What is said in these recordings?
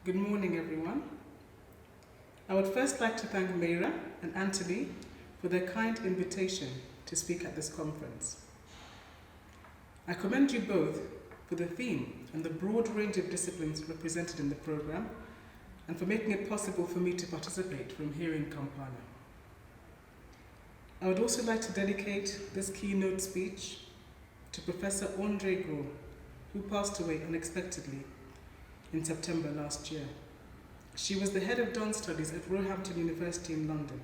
Good morning, everyone. I would first like to thank Mayra and Anthony for their kind invitation to speak at this conference. I commend you both for the theme and the broad range of disciplines represented in the program, and for making it possible for me to participate from here in Kampala. I would also like to dedicate this keynote speech to Professor Andre Gros, who passed away unexpectedly in September last year. She was the head of dance studies at Roehampton University in London.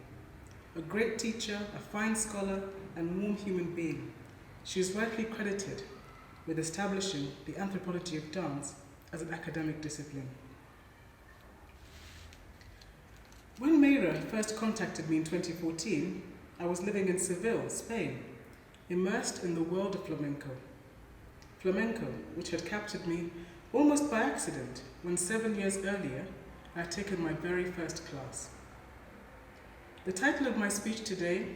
A great teacher, a fine scholar, and warm human being, she is rightly credited with establishing the anthropology of dance as an academic discipline. When Mayra first contacted me in 2014, I was living in Seville, Spain, immersed in the world of flamenco. Flamenco, which had captured me almost by accident when 7 years earlier I had taken my very first class. The title of my speech today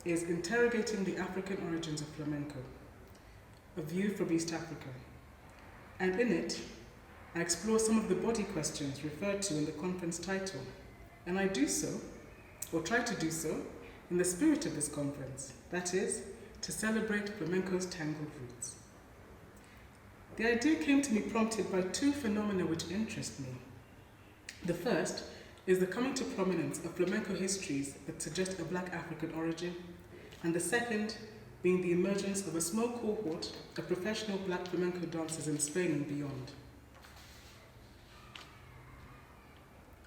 is Interrogating the African Origins of Flamenco, a view from East Africa. And in it, I explore some of the body questions referred to in the conference title. And I do so, or try to do so, in the spirit of this conference, that is, to celebrate flamenco's tangled roots. The idea came to me prompted by two phenomena which interest me. The first is the coming to prominence of flamenco histories that suggest a Black African origin, and the second being the emergence of a small cohort of professional Black flamenco dancers in Spain and beyond.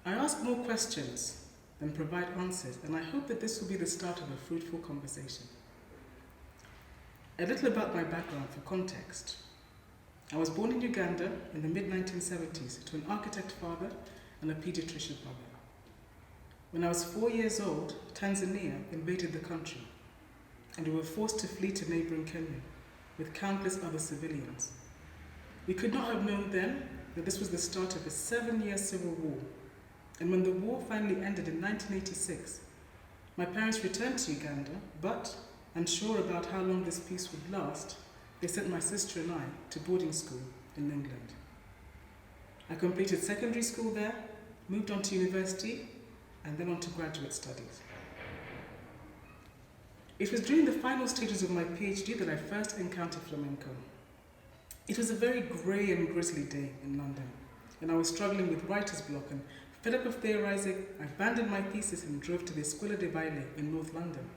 I ask more questions than provide answers, and I hope that this will be the start of a fruitful conversation. A little about my background for context. I was born in Uganda in the mid-1970s to an architect father and a pediatrician mother. When I was 4 years old, Tanzania invaded the country, and we were forced to flee to neighboring Kenya with countless other civilians. We could not have known then that this was the start of a 7-year civil war, and when the war finally ended in 1986, my parents returned to Uganda, but, unsure about how long this peace would last, they sent my sister and I to boarding school in England. I completed secondary school there, moved on to university, and then on to graduate studies. It was during the final stages of my PhD that I first encountered flamenco. It was a very grey and grisly day in London, and I was struggling with writer's block, and fed up of theorizing, I abandoned my thesis and drove to the Escuela de Baile in North London.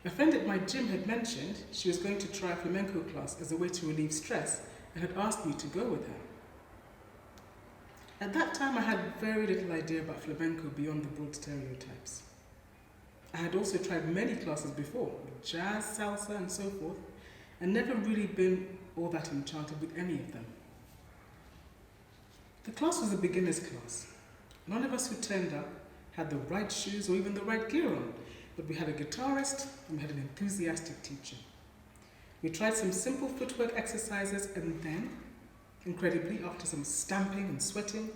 A friend at my gym had mentioned she was going to try a flamenco class as a way to relieve stress and had asked me to go with her. At that time, I had very little idea about flamenco beyond the broad stereotypes. I had also tried many classes before, jazz, salsa, and so forth, and never really been all that enchanted with any of them. The class was a beginner's class. None of us who turned up had the right shoes or even the right gear on, but we had a guitarist and we had an enthusiastic teacher. We tried some simple footwork exercises, and then, incredibly, after some stamping and sweating,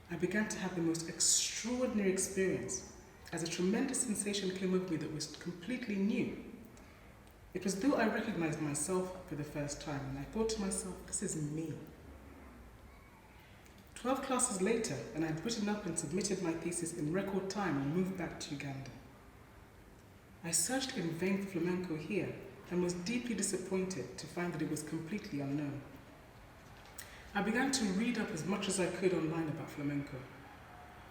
I began to have the most extraordinary experience as a tremendous sensation came over me that was completely new. It was though I recognized myself for the first time, and I thought to myself, this is me. 12 classes later, and I had written up and submitted my thesis in record time and moved back to Uganda. I searched in vain for flamenco here and was deeply disappointed to find that it was completely unknown. I began to read up as much as I could online about flamenco.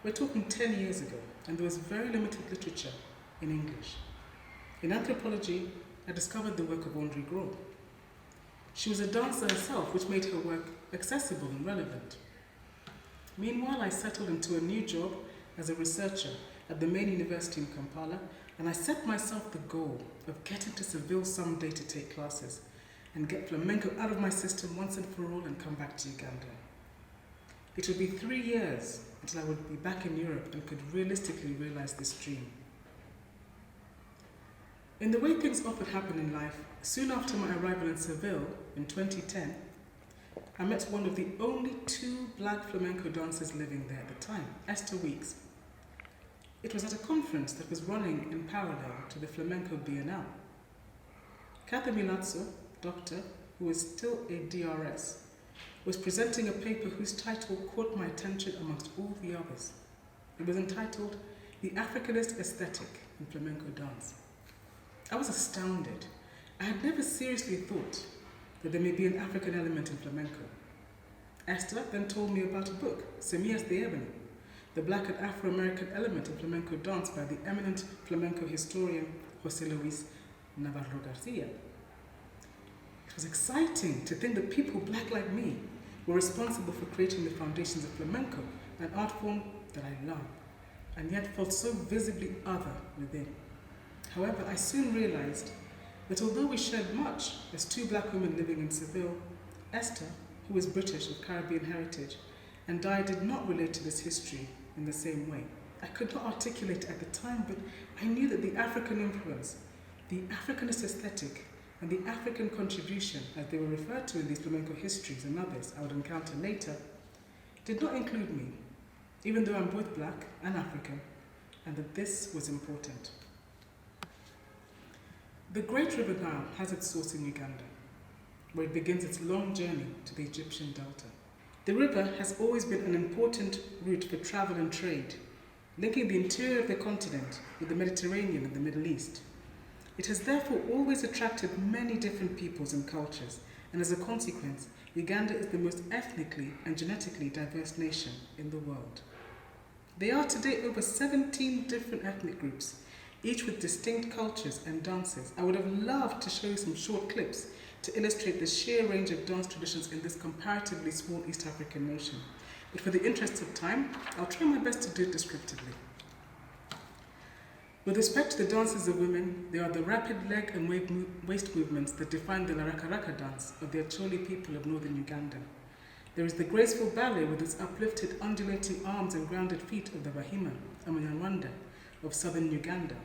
We're talking 10 years ago, and there was very limited literature in English. In anthropology, I discovered the work of Andre Gros. She was a dancer herself, which made her work accessible and relevant. Meanwhile, I settled into a new job as a researcher at the main university in Kampala, and I set myself the goal of getting to Seville someday to take classes and get flamenco out of my system once and for all and come back to Uganda. It would be 3 years until I would be back in Europe and could realistically realize this dream. In the way things often happen in life, soon after my arrival in Seville in 2010, I met one of the only 2 Black flamenco dancers living there at the time, Esther Weeks. It was at a conference that was running in parallel to the Flamenco Biennale. Kathy Milazzo, doctor, who is still a DRS, was presenting a paper whose title caught my attention amongst all the others. It was entitled The Africanist Aesthetic in Flamenco Dance. I was astounded. I had never seriously thought that there may be an African element in flamenco. Esther then told me about a book, Semillas de Ébano, the Black and Afro-American element in flamenco dance by the eminent flamenco historian José Luis Navarro Garcia. It was exciting to think that people black like me were responsible for creating the foundations of flamenco, an art form that I love, and yet felt so visibly other within. However, I soon realized that although we shared much as two black women living in Seville, Esther, who was British of Caribbean heritage, and I did not relate to this history in the same way. I could not articulate it at the time, but I knew that the African influence, the Africanist aesthetic, and the African contribution, as they were referred to in these flamenco histories and others I would encounter later, did not include me, even though I'm both black and African, and that this was important. The Great River Nile has its source in Uganda, where it begins its long journey to the Egyptian delta. The river has always been an important route for travel and trade, linking the interior of the continent with the Mediterranean and the Middle East. It has therefore always attracted many different peoples and cultures, and as a consequence, Uganda is the most ethnically and genetically diverse nation in the world. There are today over 17 different ethnic groups, each with distinct cultures and dances. I would have loved to show you some short clips to illustrate the sheer range of dance traditions in this comparatively small East African nation. But for the interest of time, I'll try my best to do it descriptively. With respect to the dances of women, there are the rapid leg and waist movements that define the Raka dance of the Acholi people of northern Uganda. There is the graceful ballet with its uplifted, undulating arms and grounded feet of the Bahima, Amanyarwanda, of southern Uganda.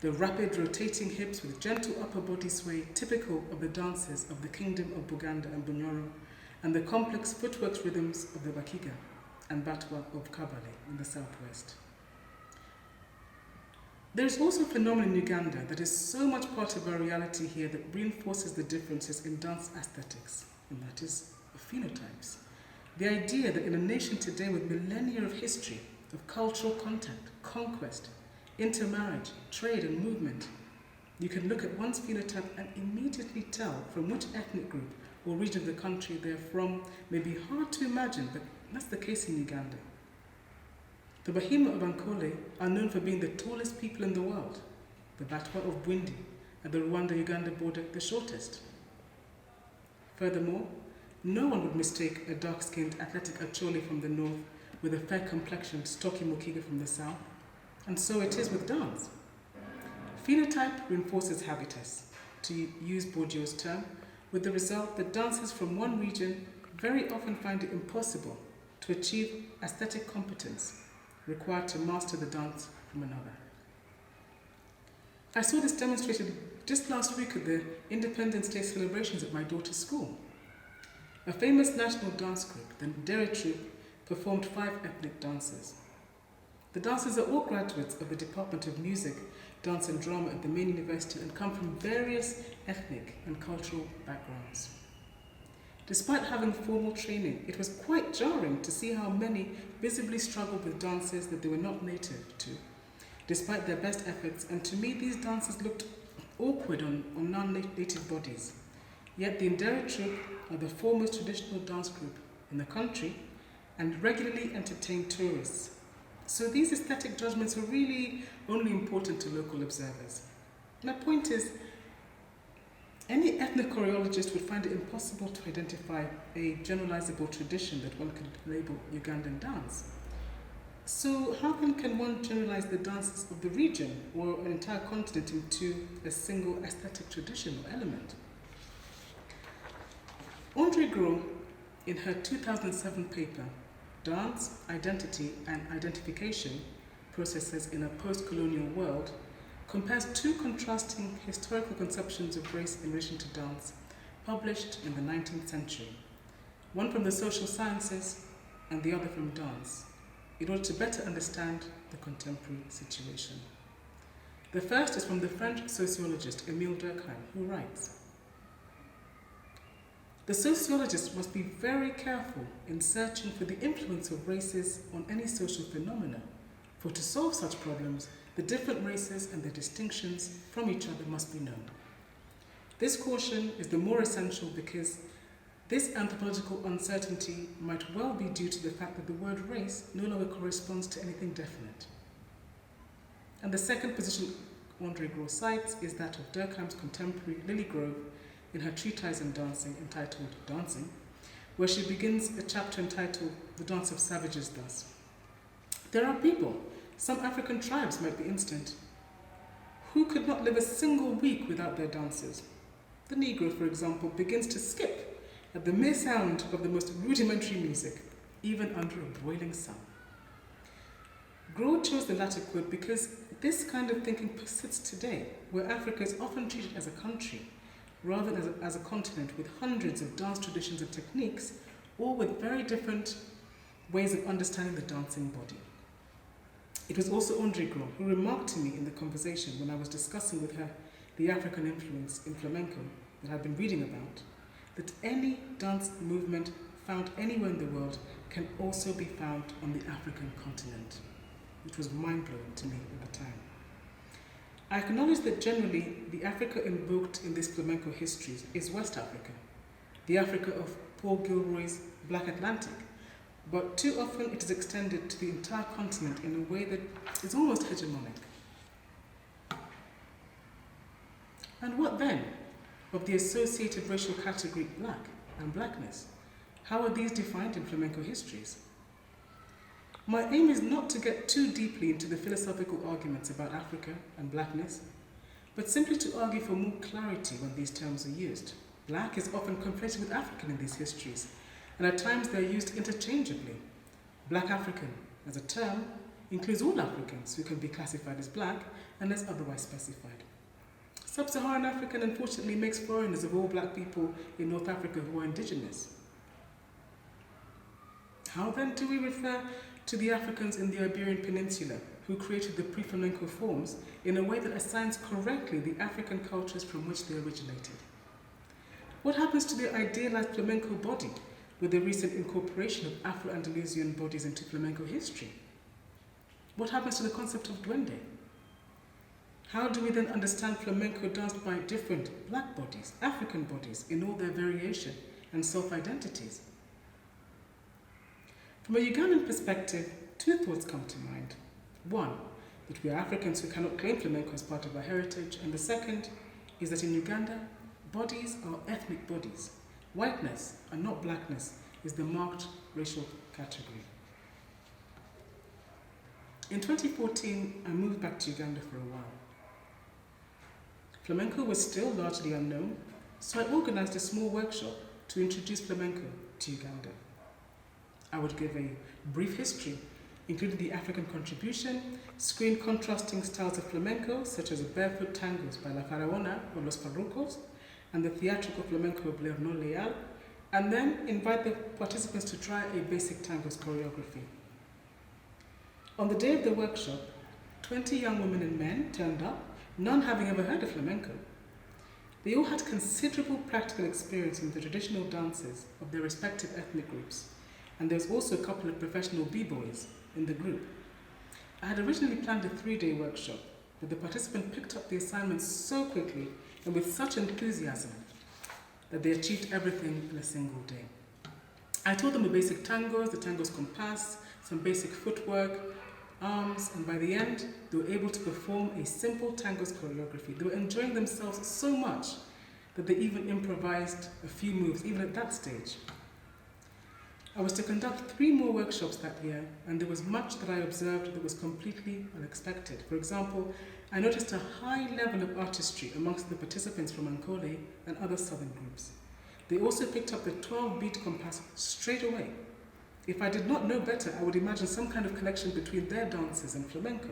The rapid rotating hips with gentle upper body sway typical of the dances of the Kingdom of Buganda and Bunyoro, and the complex footwork rhythms of the Bakiga and Batwa of Kabale in the southwest. There is also a phenomenon in Uganda that is so much part of our reality here that reinforces the differences in dance aesthetics, and that is phenotypes. The idea that in a nation today with millennia of history, of cultural contact, conquest, intermarriage, trade and movement, you can look at one's phenotype and immediately tell from which ethnic group or region of the country they're from may be hard to imagine, but that's the case in Uganda. The Bahima of Ankole are known for being the tallest people in the world, the Batwa of Bwindi at the Rwanda-Uganda border the shortest. Furthermore, no one would mistake a dark-skinned athletic Acholi from the north with a fair-complexioned stocky Mukiga from the south, and so it is with dance. Phenotype reinforces habitus, to use Bourdieu's term, with the result that dancers from one region very often find it impossible to achieve aesthetic competence required to master the dance from another. I saw this demonstrated just last week at the Independence Day celebrations at my daughter's school. A famous national dance group, the Ndere Troupe, performed 5 ethnic dances. The dancers are all graduates of the Department of Music, Dance and Drama at the main university and come from various ethnic and cultural backgrounds. Despite having formal training, it was quite jarring to see how many visibly struggled with dances that they were not native to, despite their best efforts, and to me these dances looked awkward on non-native bodies. Yet the Ndere Troupe are the foremost traditional dance group in the country and regularly entertain tourists. So these aesthetic judgments are really only important to local observers. My point is, any ethnic choreologist would find it impossible to identify a generalizable tradition that one could label Ugandan dance. So how then can one generalize the dances of the region or an entire continent into a single aesthetic tradition or element? Andre Gros, in her 2007 paper, Dance, Identity and Identification, Processes in a Post-Colonial World, compares 2 contrasting historical conceptions of race in relation to dance, published in the 19th century, one from the social sciences and the other from dance, in order to better understand the contemporary situation. The first is from the French sociologist Émile Durkheim, who writes, The sociologist must be very careful in searching for the influence of races on any social phenomena, for to solve such problems, the different races and their distinctions from each other must be known. This caution is the more essential because this anthropological uncertainty might well be due to the fact that the word race no longer corresponds to anything definite. And the second position Andre Gros cites is that of Durkheim's contemporary Lily Grove in her treatise on dancing entitled Dancing, where she begins a chapter entitled The Dance of Savages thus. There are people, some African tribes might be instant, who could not live a single week without their dances. The Negro, for example, begins to skip at the mere sound of the most rudimentary music, even under a broiling sun. Gros chose the latter quote because this kind of thinking persists today, where Africa is often treated as a country, rather than as a continent with hundreds of dance traditions and techniques, all with very different ways of understanding the dancing body. It was also Andre Gros who remarked to me in the conversation when I was discussing with her the African influence in flamenco that I've been reading about, that any dance movement found anywhere in the world can also be found on the African continent, which was mind-blowing to me at the time. I acknowledge that generally the Africa invoked in this flamenco history is West Africa, the Africa of Paul Gilroy's Black Atlantic, but too often it is extended to the entire continent in a way that is almost hegemonic. And what then of the associated racial category black and blackness? How are these defined in flamenco histories? My aim is not to get too deeply into the philosophical arguments about Africa and blackness, but simply to argue for more clarity when these terms are used. Black is often conflated with African in these histories, and at times they are used interchangeably. Black African, as a term, includes all Africans who can be classified as black unless otherwise specified. Sub-Saharan African, unfortunately, makes foreigners of all black people in North Africa who are indigenous. How then do we refer to the Africans in the Iberian Peninsula who created the pre-flamenco forms in a way that assigns correctly the African cultures from which they originated? What happens to the idealized flamenco body with the recent incorporation of Afro-Andalusian bodies into flamenco history? What happens to the concept of duende? How do we then understand flamenco danced by different black bodies, African bodies, in all their variation and self-identities? From a Ugandan perspective, two thoughts come to mind. One, that we are Africans who cannot claim flamenco as part of our heritage, and the second is that in Uganda, bodies are ethnic bodies. Whiteness, and not blackness, is the marked racial category. In 2014, I moved back to Uganda for a while. Flamenco was still largely unknown, so I organized a small workshop to introduce flamenco to Uganda. I would give a brief history, including the African contribution, screen contrasting styles of flamenco, such as barefoot tangos by La Faraona or Los Parrucos, and the theatrical flamenco of Lerno Leal, and then invite the participants to try a basic tangos choreography. On the day of the workshop, 20 young women and men turned up, none having ever heard of flamenco. They all had considerable practical experience in the traditional dances of their respective ethnic groups, and there was also a couple of professional b-boys in the group. I had originally planned a 3-day workshop, but the participants picked up the assignment so quickly and with such enthusiasm that they achieved everything in a single day. I taught them the basic tangos, the tango's compass, some basic footwork, arms, and by the end, they were able to perform a simple tangos choreography. They were enjoying themselves so much that they even improvised a few moves, even at that stage. I was to conduct 3 more workshops that year, and there was much that I observed that was completely unexpected. For example, I noticed a high level of artistry amongst the participants from Ankole and other southern groups. They also picked up the 12-beat compass straight away. If I did not know better, I would imagine some kind of connection between their dances and flamenco.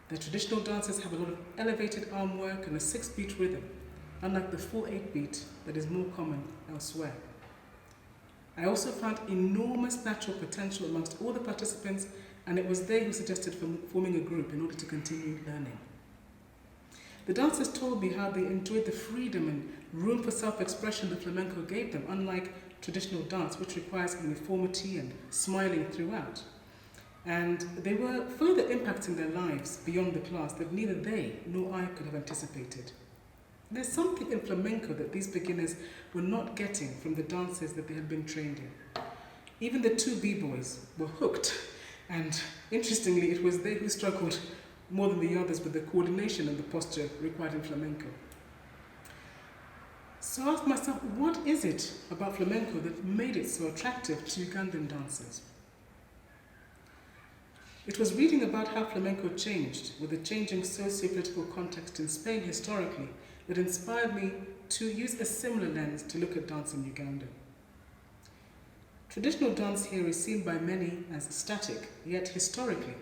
Their traditional dances have a lot of elevated arm work and a 6-beat rhythm, unlike the full 8-beat that is more common elsewhere. I also found enormous natural potential amongst all the participants, and it was they who suggested forming a group in order to continue learning. The dancers told me how they enjoyed the freedom and room for self-expression the flamenco gave them, unlike traditional dance, which requires uniformity and smiling throughout. And they were further impacting their lives beyond the class that neither they nor I could have anticipated. There's something in flamenco that these beginners were not getting from the dances that they had been trained in. Even the two b-boys were hooked, and interestingly, it was they who struggled more than the others with the coordination and the posture required in flamenco. So I asked myself, what is it about flamenco that made it so attractive to Ugandan dancers? It was reading about how flamenco changed with the changing socio-political context in Spain historically that inspired me to use a similar lens to look at dance in Uganda. Traditional dance here is seen by many as static, yet historically,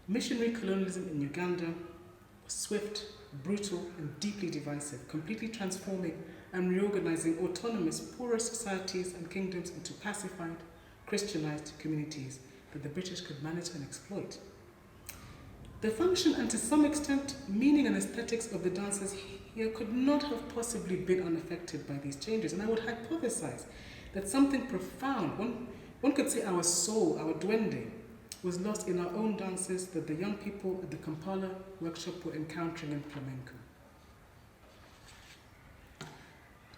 missionary colonialism in Uganda was swift, brutal, and deeply divisive, completely transforming and reorganizing autonomous, poorer societies and kingdoms into pacified, Christianized communities that the British could manage and exploit. The function and to some extent meaning and aesthetics of the dancers here could not have possibly been unaffected by these changes, and I would hypothesize that something profound, one could say our soul, our duende, was lost in our own dances that the young people at the Kampala workshop were encountering in flamenco.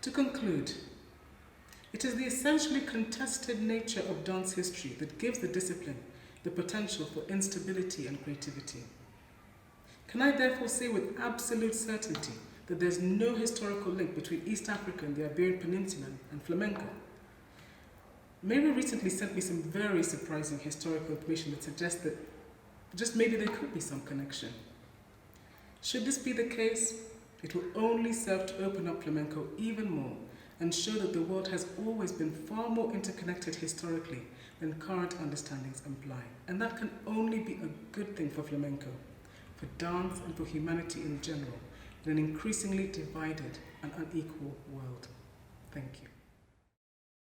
To conclude, it is the essentially contested nature of dance history that gives the discipline the potential for instability and creativity. Can I therefore say with absolute certainty that there's no historical link between East Africa and the Iberian Peninsula and flamenco? Mary recently sent me some very surprising historical information that suggests that just maybe there could be some connection. Should this be the case, it will only serve to open up flamenco even more and show that the world has always been far more interconnected historically than current understandings imply. And that can only be a good thing for flamenco, for dance and for humanity in general, in an increasingly divided and unequal world. Thank you.